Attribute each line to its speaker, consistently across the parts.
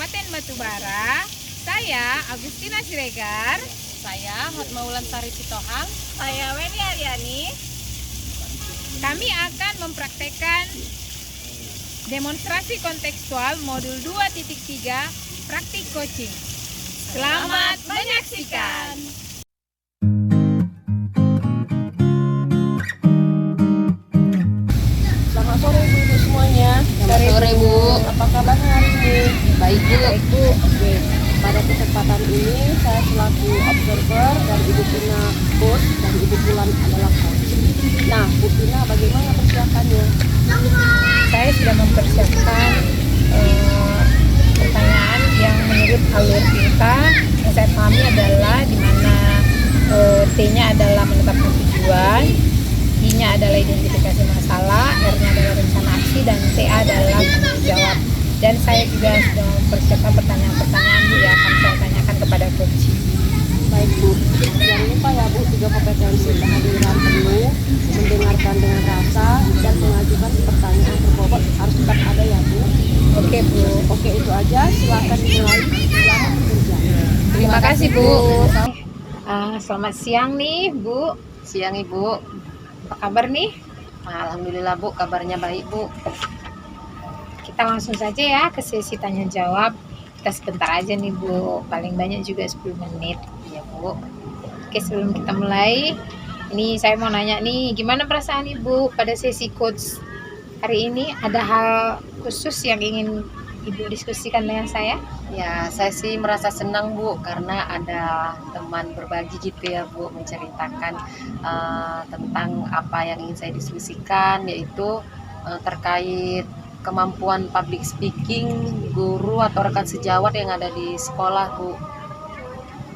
Speaker 1: Kabupaten Batubara. Saya Agustina Siregar.
Speaker 2: Saya Hotma Wulansari Sitohang.
Speaker 1: Saya Weni Aryani. Kami akan mempraktekkan demonstrasi kontekstual modul 2.3 praktik coaching. Selamat menyaksikan.
Speaker 2: Selamat sore ibu semuanya.
Speaker 1: Selamat sore, Bu.
Speaker 2: Apa kabar hari ini?
Speaker 1: Baik, Bu.
Speaker 2: Oke. Pada kesempatan ini saya selaku observer dan Ibu Tina host dan Ibu Bulan adalah coach. Nah, Bu Tina bagaimana persiapannya?
Speaker 1: Saya sudah mempersiapkan pertanyaan yang menurut alur kita yang saya pahami adalah di mana T-nya adalah menetapkan tujuan, I-nya adalah identifikasi masalah, R-nya adalah rencana aksi, dan T-A adalah tanggung jawab. Dan saya juga sudah mempersiapkan pertanyaan-pertanyaan Bu yang akan saya tanyakan kepada coach.
Speaker 2: Baik Bu, jangan lupa ya Bu, 3 kompetensi: kehadiran penuh, mendengarkan dengan rasa, dan mengajukan pertanyaan berbobot harus tetap ada ya Bu.
Speaker 1: Oke, Bu.
Speaker 2: Oke, itu aja, silakan dimulai. Selamat bekerja.
Speaker 1: Terima kasih, Bu. Selamat siang nih Bu.
Speaker 2: Siang Ibu.
Speaker 1: Apa kabar nih?
Speaker 2: Alhamdulillah Bu, kabarnya baik Bu.
Speaker 1: Kita langsung saja ya ke sesi tanya jawab. Kita sebentar aja nih Bu, paling banyak juga 10 menit
Speaker 2: Iya Bu.
Speaker 1: Oke, sebelum kita mulai, ini saya mau nanya nih, gimana perasaan Ibu pada sesi coach hari ini? Ada hal khusus yang ingin Ibu diskusikan dengan saya?
Speaker 2: Ya, saya sih merasa senang Bu, karena ada teman berbagi gitu ya Bu, menceritakan tentang apa yang ingin saya diskusikan, yaitu terkait kemampuan public speaking guru atau rekan sejawat yang ada di sekolah Bu.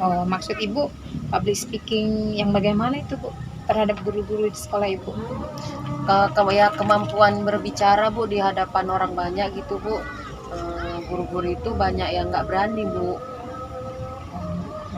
Speaker 1: Oh, maksud Ibu public speaking yang bagaimana itu Bu terhadap guru-guru di sekolah Ibu?
Speaker 2: Ya, kemampuan berbicara Bu di hadapan orang banyak gitu Bu. Guru-guru itu banyak yang nggak berani Bu.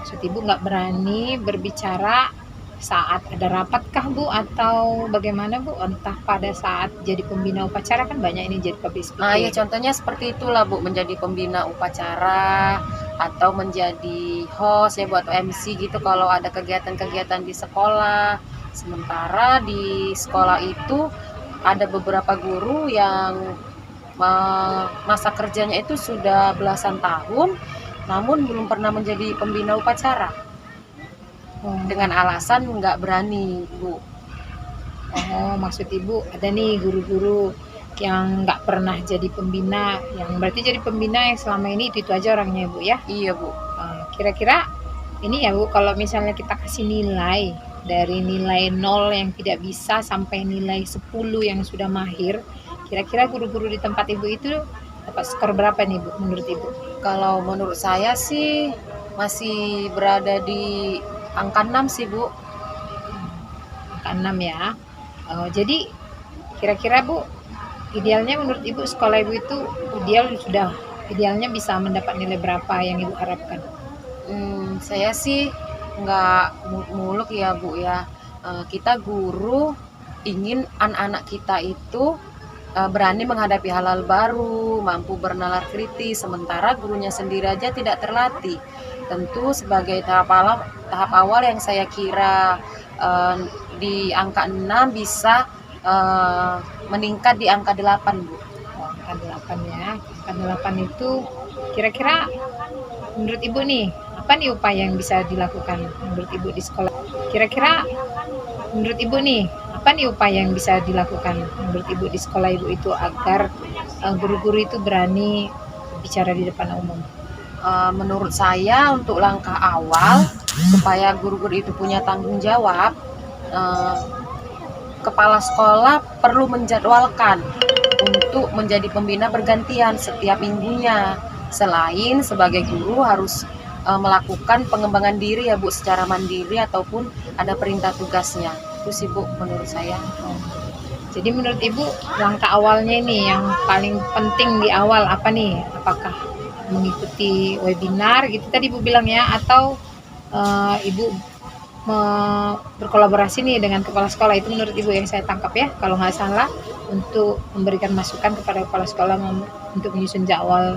Speaker 1: Maksud Ibu nggak berani berbicara saat ada rapat kah Bu, atau bagaimana Bu? Entah pada saat jadi pembina upacara, kan banyak ini jadi public speaking.
Speaker 2: Ya contohnya seperti itulah Bu, menjadi pembina upacara atau menjadi host ya Bu, atau MC gitu kalau ada kegiatan-kegiatan di sekolah. Sementara di sekolah itu ada beberapa guru yang masa kerjanya itu sudah belasan tahun namun belum pernah menjadi pembina upacara. Dengan alasan nggak berani Bu.
Speaker 1: Oh, maksud Ibu ada nih guru-guru yang nggak pernah jadi pembina, yang berarti jadi pembina yang selama ini itu aja orangnya Bu ya?
Speaker 2: Iya Bu.
Speaker 1: Kira-kira ini ya Bu, kalau misalnya kita kasih nilai dari nilai 0 yang tidak bisa sampai nilai 10 yang sudah mahir, kira-kira guru-guru di tempat Ibu itu dapat skor berapa nih Bu menurut Ibu?
Speaker 2: Kalau menurut saya sih masih berada di angka 6 sih Bu.
Speaker 1: Angka 6 ya. Jadi kira-kira Bu, idealnya menurut Ibu sekolah Ibu itu idealnya bisa mendapat nilai berapa yang Ibu harapkan?
Speaker 2: Saya sih nggak muluk ya Bu ya. Kita guru ingin anak-anak kita itu berani menghadapi hal-hal baru, mampu bernalar kritis, sementara gurunya sendiri aja tidak terlatih. Tentu sebagai tahap awal yang saya kira di angka 6 bisa meningkat di angka 8 Bu.
Speaker 1: Angka 8 ya. Angka 8 itu kira-kira menurut Ibu nih, apa nih upaya yang bisa dilakukan menurut Ibu di sekolah? Kira-kira menurut Ibu nih, apa nih upaya yang bisa dilakukan menurut Ibu di sekolah Ibu itu agar guru-guru itu berani bicara di depan umum?
Speaker 2: Menurut saya untuk langkah awal supaya guru-guru itu punya tanggung jawab, kepala sekolah perlu menjadwalkan untuk menjadi pembina bergantian setiap minggunya. Selain sebagai guru harus melakukan pengembangan diri ya Bu, secara mandiri ataupun ada perintah tugasnya. Itu sih Bu menurut saya.
Speaker 1: Jadi menurut Ibu langkah awalnya ini yang paling penting di awal apa nih? Apakah mengikuti webinar gitu tadi Ibu bilang ya, atau Ibu berkolaborasi nih dengan kepala sekolah? Itu menurut Ibu yang saya tangkap ya, kalau nggak salah, untuk memberikan masukan kepada kepala sekolah untuk menyusun jadwal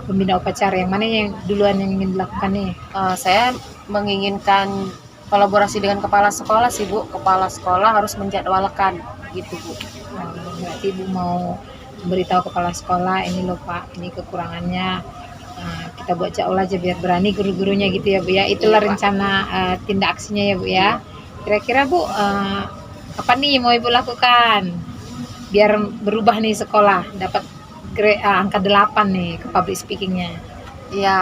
Speaker 1: pembina upacara, yang mana yang duluan yang ingin dilakukan nih?
Speaker 2: Saya menginginkan kolaborasi dengan kepala sekolah sih Bu. Kepala sekolah harus menjadwalkan gitu Bu.
Speaker 1: Berarti Ibu mau memberitahu kepala sekolah, ini loh Pak, ini kekurangannya. Kita buat jadwal aja biar berani guru-gurunya gitu ya Bu ya. Itulah
Speaker 2: Iya, Pak.
Speaker 1: rencana tindak aksinya ya Bu ya. Kira-kira Bu, apa nih mau Ibu lakukan biar berubah nih sekolah, dapat angka 8 nih ke public speakingnya?
Speaker 2: Ya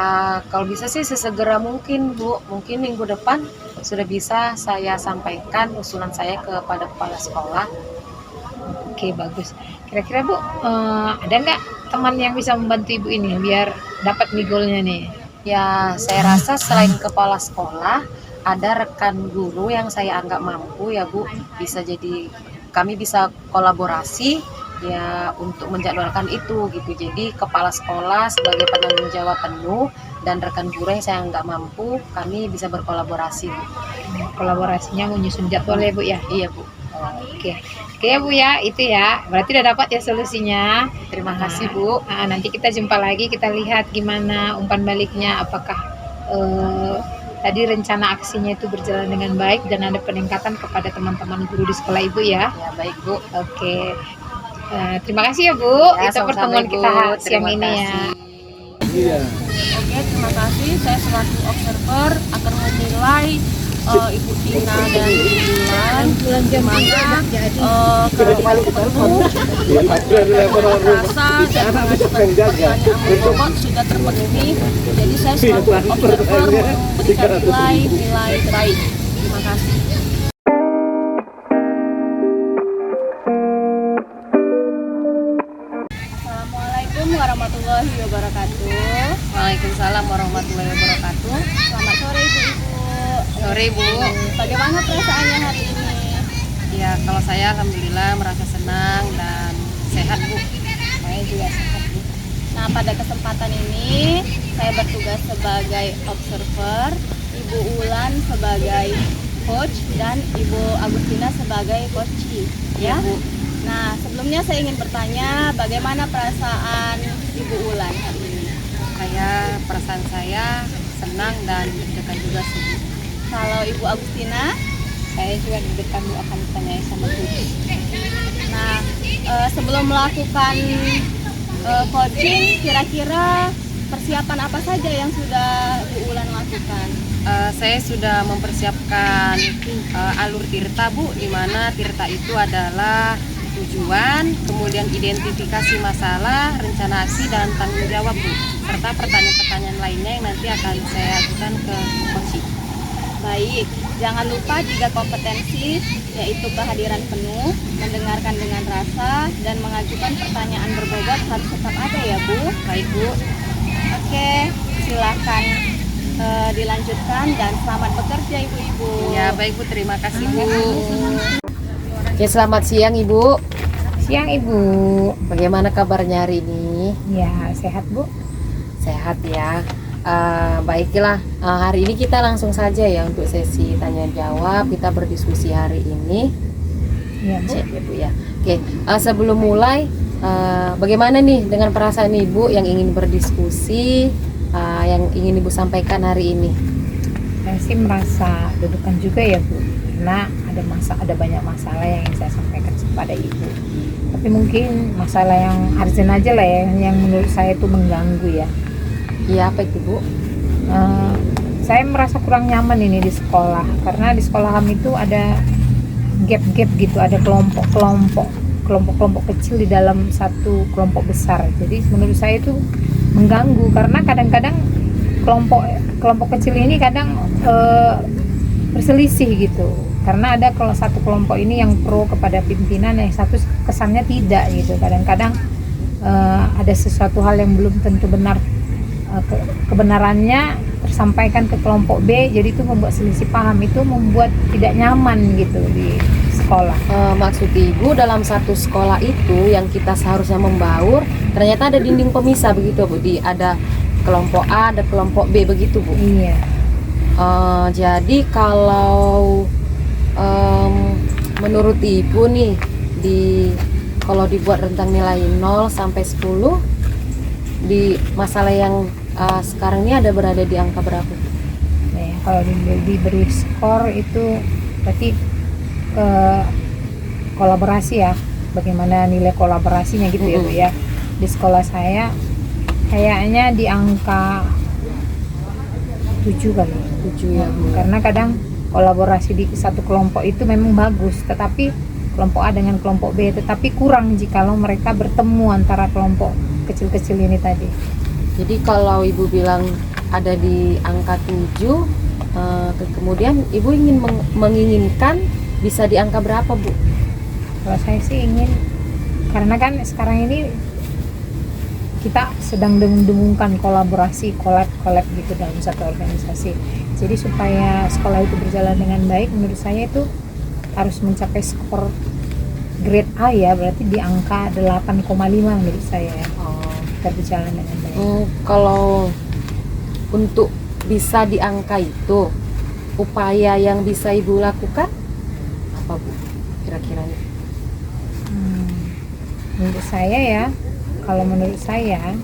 Speaker 2: kalau bisa sih sesegera mungkin Bu. Mungkin minggu depan sudah bisa saya sampaikan usulan saya kepada kepala sekolah.
Speaker 1: Oke, bagus. Kira-kira Bu, ada nggak teman yang bisa membantu Ibu ini biar dapat nih goalnya nih?
Speaker 2: Ya saya rasa selain kepala sekolah ada rekan guru yang saya anggap mampu ya Bu. Bisa jadi kami bisa kolaborasi ya untuk menjadwalkan itu gitu. Jadi kepala sekolah sebagai penanggung jawab penuh dan rekan guru yang saya anggap mampu, kami bisa berkolaborasi Bu.
Speaker 1: Kolaborasinya menyusun jadwal ya Bu ya?
Speaker 2: Iya Bu.
Speaker 1: Oke. Oke ya Bu ya, itu ya. Berarti udah dapat ya solusinya.
Speaker 2: Terima kasih Bu.
Speaker 1: Nanti kita jumpa lagi, kita lihat gimana umpan baliknya, apakah tadi rencana aksinya itu berjalan dengan baik dan ada peningkatan kepada teman-teman guru di sekolah Ibu ya.
Speaker 2: Ya baik Bu.
Speaker 1: Oke. Terima kasih ya Bu.
Speaker 2: Ya,
Speaker 1: Itu
Speaker 2: sama-sama,
Speaker 1: pertemuan
Speaker 2: Ibu.
Speaker 1: kita siang
Speaker 2: Terima
Speaker 1: ini ya.
Speaker 2: kasih. Oke, terima kasih. Saya selaku observer akan menilai Ibu Tina dan Bulan gimana kalau penuh rasa dan mengajukan pertanyaan berbobot sudah terpenuhi. Jadi saya selaku observer memberikan nilai baik. Terima kasih. Assalamualaikum warahmatullahi wabarakatuh. Waalaikumsalam warahmatullahi wabarakatuh. Selamat sore Ibu-ibu. Sore Bu. Bagaimana perasaannya hari ini? Ya kalau saya alhamdulillah merasa senang dan sehat Bu. Saya juga sehat Bu. Nah pada kesempatan ini saya bertugas sebagai observer, Ibu Ulan sebagai coach dan Ibu Agustina sebagai coach ya Bu. Nah sebelumnya saya ingin bertanya bagaimana perasaan Ibu Ulan hari ini? Perasaan saya senang dan deg-degan juga sih. Kalau Ibu Agustina? Saya juga deg-degan Bu, akan ditanyai sama coach. Nah sebelum melakukan coaching, kira-kira persiapan apa saja yang sudah Bu Ulan lakukan? Saya sudah mempersiapkan alur tirta Bu, di mana tirta itu adalah tujuan, kemudian identifikasi masalah, rencana aksi, dan tanggung jawab Bu, serta pertanyaan-pertanyaan lainnya yang nanti akan saya ajukan ke coach. Baik, jangan lupa 3 kompetensi, yaitu kehadiran penuh, mendengarkan dengan rasa, dan mengajukan pertanyaan berbobot harus tetap ada ya Bu. Baik Bu. Oke, silakan dilanjutkan dan selamat bekerja Ibu-ibu. Ya baik Bu, terima kasih Bu. Ya selamat siang Ibu.
Speaker 1: Siang Ibu.
Speaker 2: Bagaimana kabarnya hari ini?
Speaker 1: Ya, sehat Bu.
Speaker 2: Sehat ya. Baiklah, hari ini kita langsung saja ya untuk sesi tanya jawab. Kita berdiskusi hari ini.
Speaker 1: Iya Bu.
Speaker 2: Ya Bu ya. Oke, sebelum mulai, bagaimana nih dengan perasaan Ibu yang ingin berdiskusi, yang ingin Ibu sampaikan hari ini?
Speaker 1: Saya sih merasa deg-degan juga ya Bu, karena ada banyak masalah yang ingin saya sampaikan kepada Ibu. Tapi mungkin masalah yang urgent aja lah ya, yang menurut saya itu mengganggu ya.
Speaker 2: Iya, apa itu Bu?
Speaker 1: Saya merasa kurang nyaman ini di sekolah, karena di sekolah kami itu ada gap-gap gitu, ada kelompok kecil di dalam satu kelompok besar. Jadi menurut saya itu mengganggu, karena kadang-kadang kelompok kecil ini kadang berselisih gitu, karena ada kalau satu kelompok ini yang pro kepada pimpinan, yang satu kesannya tidak gitu. Kadang-kadang ada sesuatu hal yang belum tentu benar, kebenarannya tersampaikan ke kelompok B, jadi itu membuat selisih paham, itu membuat tidak nyaman gitu di sekolah.
Speaker 2: Maksud Ibu dalam satu sekolah itu yang kita seharusnya membaur, ternyata ada dinding pemisah begitu Bu, ada kelompok A, ada kelompok B begitu Bu?
Speaker 1: Iya.
Speaker 2: Jadi kalau menurut Ibu nih, kalau dibuat rentang nilai 0 sampai 10, di masalah yang sekarang ini ada berada di angka berapa?
Speaker 1: Nah, ya, kalau diberi skor itu berarti kolaborasi ya, bagaimana nilai kolaborasinya gitu ya Bu ya. Di sekolah saya kayaknya di angka 7 kali, 7 ya. Karena kadang kolaborasi di satu kelompok itu memang bagus, tetapi kelompok A dengan kelompok B tetapi kurang jikalau mereka bertemu antara kelompok kecil-kecil ini tadi.
Speaker 2: Jadi kalau Ibu bilang ada di angka 7, kemudian Ibu ingin menginginkan bisa di angka berapa, Bu?
Speaker 1: Kalau saya sih ingin, karena kan sekarang ini kita sedang dengungkan kolaborasi, collab gitu dalam satu organisasi. Jadi supaya sekolah itu berjalan dengan baik, menurut saya itu harus mencapai skor grade A ya, berarti di angka 8,5 menurut saya ya. Kita berjalan dengan baik.
Speaker 2: Kalau untuk bisa di angka itu, upaya yang bisa Ibu lakukan apa, Bu? Kira-kira
Speaker 1: menurut saya ya, kalau menurut saya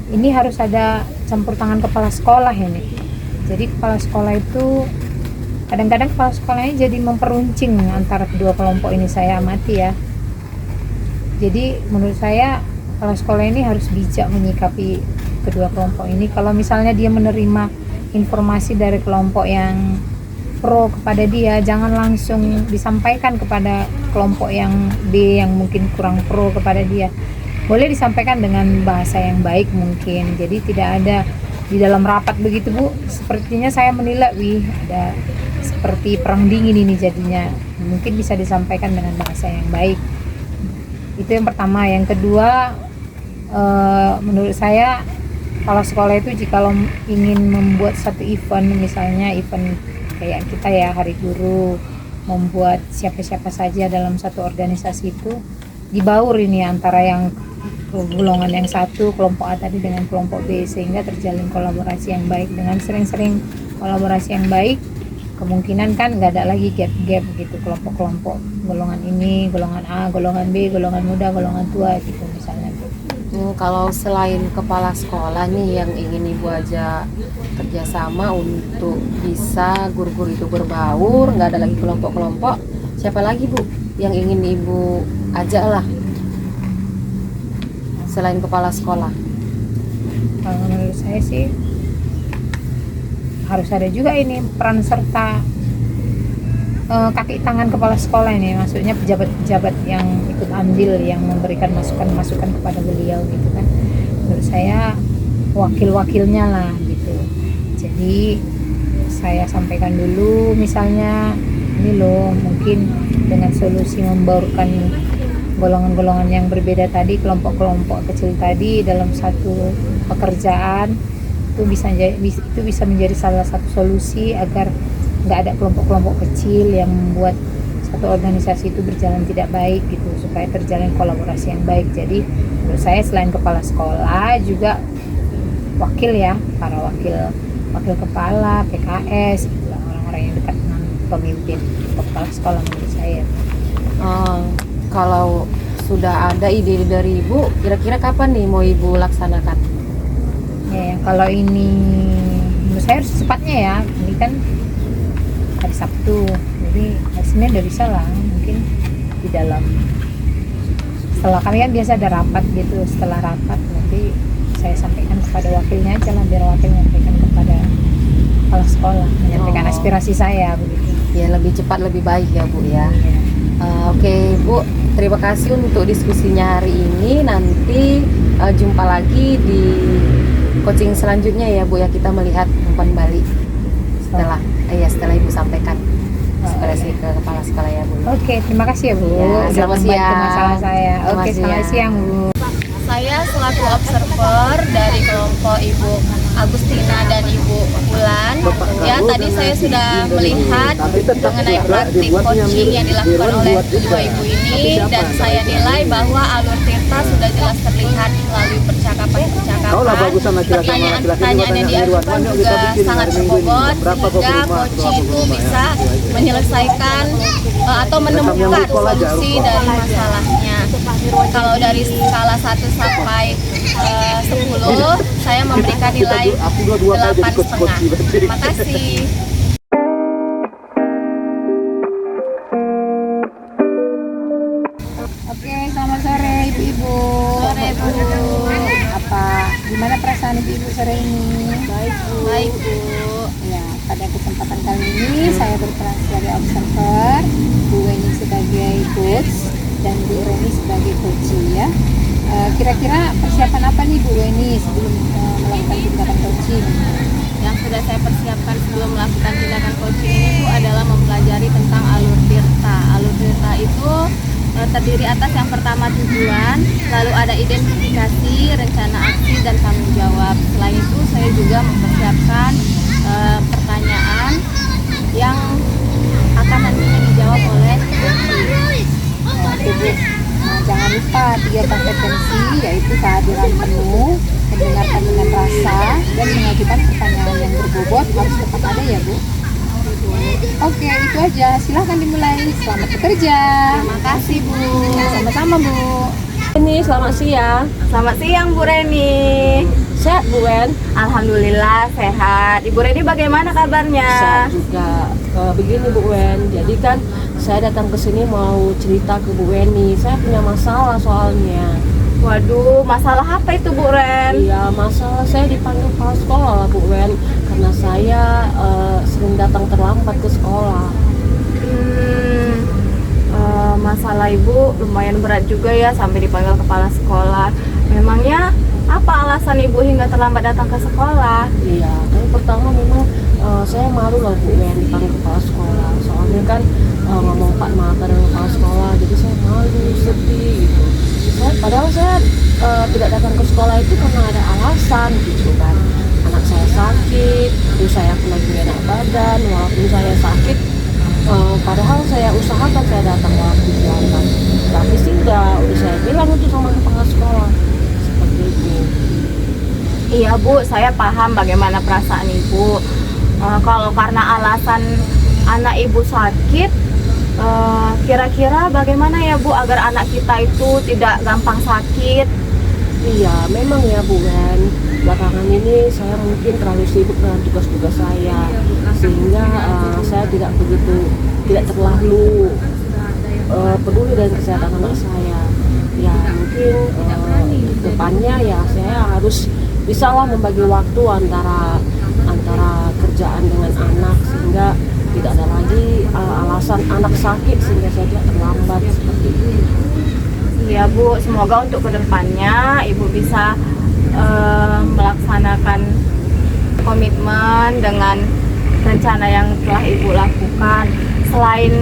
Speaker 1: ini harus ada campur tangan kepala sekolah ini. Jadi kepala sekolah itu kadang-kadang kepala sekolahnya jadi memperuncing antara kedua kelompok ini, saya amati ya. Jadi menurut saya kepala sekolah ini harus bijak menyikapi kedua kelompok ini. Kalau misalnya dia menerima informasi dari kelompok yang pro kepada dia, jangan langsung disampaikan kepada kelompok yang B yang mungkin kurang pro kepada dia. Boleh disampaikan dengan bahasa yang baik mungkin. Jadi tidak ada di dalam rapat begitu Bu, sepertinya saya menilai ada seperti perang dingin ini jadinya. Mungkin bisa disampaikan dengan bahasa yang baik. Itu yang pertama. Yang kedua, menurut saya kalau sekolah itu jika ingin membuat satu event, misalnya event kayak kita ya Hari Guru, membuat siapa-siapa saja dalam satu organisasi itu dibaur ini antara yang golongan yang satu, kelompok A tadi dengan kelompok B, sehingga terjalin kolaborasi yang baik. Dengan sering-sering kolaborasi yang baik, kemungkinan kan nggak ada lagi gap-gap gitu, kelompok-kelompok golongan ini, golongan A, golongan B, golongan muda, golongan tua gitu misalnya.
Speaker 2: Kalau selain kepala sekolah nih yang ingin Ibu ajak kerjasama untuk bisa guru-guru itu berbaur, nggak ada lagi kelompok-kelompok, siapa lagi Bu yang ingin Ibu ajak lah selain kepala sekolah?
Speaker 1: Kalau menurut saya sih harus ada juga ini peran serta kaki tangan kepala sekolah ini, maksudnya pejabat-pejabat yang ikut andil, yang memberikan masukan-masukan kepada beliau gitu kan. Menurut saya wakil-wakilnya lah gitu. Jadi saya sampaikan dulu misalnya ini loh, mungkin dengan solusi membaurkan golongan-golongan yang berbeda tadi, kelompok-kelompok kecil tadi dalam satu pekerjaan, itu bisa menjadi salah satu solusi agar nggak ada kelompok-kelompok kecil yang membuat satu organisasi itu berjalan tidak baik gitu, supaya terjalin kolaborasi yang baik. Jadi menurut saya selain kepala sekolah juga wakil ya, para wakil kepala PKS gitu, orang-orang yang dekat dengan pemimpin kepala sekolah menurut saya.
Speaker 2: Kalau sudah ada ide dari Ibu, kira-kira kapan nih mau Ibu laksanakan?
Speaker 1: Ya, kalau ini menurut saya harus secepatnya ya. Ini kan hari Sabtu, jadi hari Senin udah bisa lah, mungkin di dalam, setelah kami kan biasa ada rapat gitu, setelah rapat nanti saya sampaikan kepada wakilnya aja lah, biar wakil menyampaikan kepada kepala sekolah, menyampaikan aspirasi saya begitu.
Speaker 2: Ya lebih cepat lebih baik ya Bu ya. Oke Bu, terima kasih untuk diskusinya hari ini. Nanti jumpa lagi di coaching selanjutnya ya Bu ya, kita melihat umpan balik setelah Ibu sampaikan aspirasi ke kepala sekolah ya Bu.
Speaker 1: Oke, terima kasih ya Bu.
Speaker 2: Ya, selamat siang.
Speaker 1: Masalah saya. Oke, selamat siang Bu.
Speaker 3: Saya selaku observer dari kelompok Ibu Agustina dan Ibu Bulan. Ya, tadi saya sudah melihat mengenai praktik coaching yang dilakukan oleh kedua ibu ini, dan saya nilai bahwa alur Tirta sudah jelas terlihat melalui percakapan. Pertanyaan-pertanyaan yang diajukan juga sangat berbobot, sehingga coaching itu bisa menyelesaikan atau menemukan solusi dari masalahnya. Kalau dari skala 1 sampai 10, saya memberikan nilai 8,5. Terima kasih.
Speaker 1: Oke, selamat sore ibu-ibu.
Speaker 3: Sore, Bu.
Speaker 1: Gimana perasaan ibu-ibu sore ini?
Speaker 3: Baik, Bu.
Speaker 1: Ya, pada kesempatan kali ini saya berperan sebagai observer, Bu Weni sebagai coach, dan Bu Reni sebagai coach ya. Kira-kira persiapan apa nih Bu Weni sebelum melakukan tindakan coaching?
Speaker 3: Yang sudah saya persiapkan sebelum melakukan tindakan coaching ini, Bu, adalah mempelajari tentang alur tirta. Alur tirta itu terdiri atas yang pertama tujuan, lalu ada identifikasi, rencana aksi, dan tanggung jawab. Selain itu, saya juga mempersiapkan pertanyaan yang akan nantinya dijawab oleh
Speaker 1: Oke Bu, jangan lupa 3 kompetensi, yaitu kehadiran penuh, mendengarkan dengan rasa, dan mengajukan pertanyaan yang berbobot harus tetap ada ya Bu. Oke, itu aja. Silahkan dimulai. Selamat bekerja.
Speaker 3: Terima kasih, Bu.
Speaker 1: Sama-sama Bu.
Speaker 4: Ini selamat siang.
Speaker 3: Selamat siang, Bu Reni.
Speaker 4: Sehat Bu Wen?
Speaker 3: Alhamdulillah sehat. Ibu Reni bagaimana kabarnya?
Speaker 4: Sehat juga. Begini Bu Wen, jadi kan saya datang ke sini mau cerita ke Bu Weni. Saya punya masalah soalnya.
Speaker 3: Waduh, masalah apa itu, Bu Ren?
Speaker 4: Iya, masalah saya dipanggil kepala sekolah lah Bu Wen, karena saya sering datang terlambat ke sekolah.
Speaker 3: Masalah Ibu lumayan berat juga ya sampai dipanggil kepala sekolah. Memangnya apa alasan Ibu hingga terlambat datang ke sekolah?
Speaker 4: Iya, tapi pertama memang saya malu lah Bu Wen dipanggil kepala sekolah. Soalnya kan ngomong Pak mata dengan kepala sekolah, jadi saya malu, sedih gitu. Padahal saya tidak datang ke sekolah itu karena ada alasan gitu kan. Anak saya sakit, terus saya lagi enak badan, walaupun saya sakit, padahal saya usahakan saya datang waktu siang. Tapi sih udah saya bilang itu sama kepala sekolah seperti itu.
Speaker 3: Iya Bu, saya paham bagaimana perasaan Ibu. Kalau karena alasan anak Ibu sakit, kira-kira bagaimana ya Bu agar anak kita itu tidak gampang sakit?
Speaker 4: Iya, memang ya Bu Wen. Belakangan ini saya mungkin terlalu sibuk dengan tugas-tugas saya, sehingga saya tidak terlalu peduli dengan kesehatan anak saya. Ya mungkin depannya ya saya harus bisalah membagi waktu antara kerjaan dengan anak, sehingga tidak ada lagi alasan anak sakit sehingga saya tidak terlambat seperti itu.
Speaker 3: Iya Bu, semoga untuk kedepannya Ibu bisa melaksanakan komitmen dengan rencana yang telah Ibu lakukan. Selain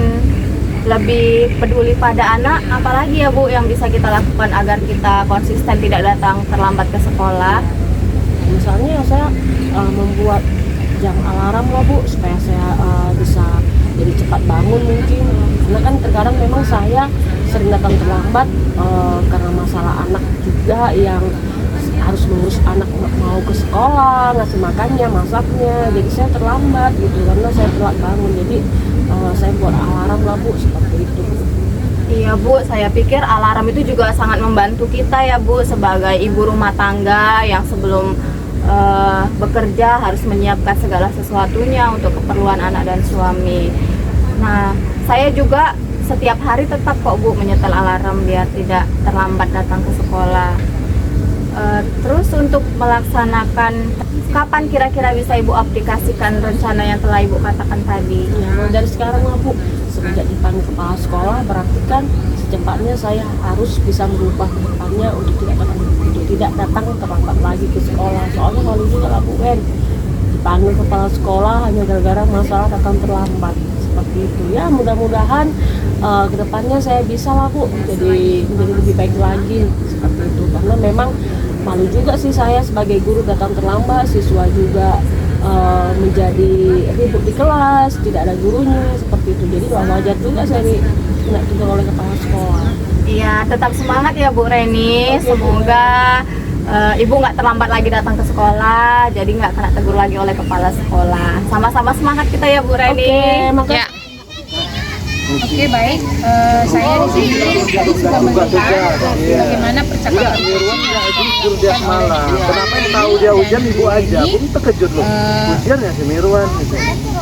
Speaker 3: lebih peduli pada anak, apalagi ya Bu yang bisa kita lakukan agar kita konsisten tidak datang terlambat ke sekolah?
Speaker 4: Misalnya saya membuat jam alarm lah Bu, supaya saya bisa jadi cepat bangun mungkin. Karena kan terkadang memang saya sering datang terlambat karena masalah anak juga, yang harus mengurus anak mau ke sekolah, ngasih makannya, masaknya. Jadi saya terlambat gitu karena saya telat bangun. Jadi saya buat alarm lah Bu, seperti itu.
Speaker 3: Iya Bu, saya pikir alarm itu juga sangat membantu kita ya Bu, sebagai ibu rumah tangga yang sebelum bekerja harus menyiapkan segala sesuatunya untuk keperluan anak dan suami. Nah, saya juga setiap hari tetap kok Bu menyetel alarm biar tidak terlambat datang ke sekolah. Terus untuk melaksanakan, kapan kira-kira bisa Ibu aplikasikan rencana yang telah Ibu katakan tadi?
Speaker 4: Ya, dari sekarang lah Bu, semenjak dipanggil kepala sekolah, berarti kan secepatnya saya harus bisa merubah ke depannya untuk tidak datang terlambat lagi ke sekolah. Soalnya malu juga lah Bu Wen, dipanggil kepala sekolah hanya gara-gara masalah datang terlambat seperti itu. Ya mudah-mudahan kedepannya saya bisa lah Bu menjadi lebih baik lagi seperti itu, karena memang malu juga sih saya sebagai guru datang terlambat, siswa juga menjadi ribut di kelas, tidak ada gurunya seperti itu. Jadi wajar juga saya kena tegur oleh kepala sekolah.
Speaker 3: Iya, tetap semangat ya Bu Reni. Semoga Ibu nggak terlambat lagi datang ke sekolah, jadi nggak kena tegur lagi oleh kepala sekolah. Sama-sama semangat kita ya Bu Reni.
Speaker 4: Oke, makasih.
Speaker 3: Ya.
Speaker 1: Oke, baik. Saya di sini tadi sudah melihat bagaimana percakapan
Speaker 5: Mirwan nggak jujur dia malam. Kenapa yang tahu dia hujan ibu aja? Aku terkejut loh. Hujan ya si Mirwan gitu.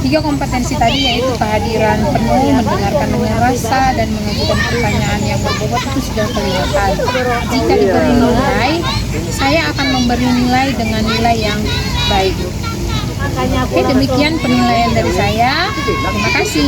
Speaker 1: 3 kompetensi tadi yaitu kehadiran penuh, mendengarkan dengan rasa, dan mengajukan pertanyaan yang berbobot itu sudah kelihatan. Jika diberi nilai, saya akan memberi nilai dengan nilai yang baik. Oke, demikian penilaian dari saya. Terima kasih.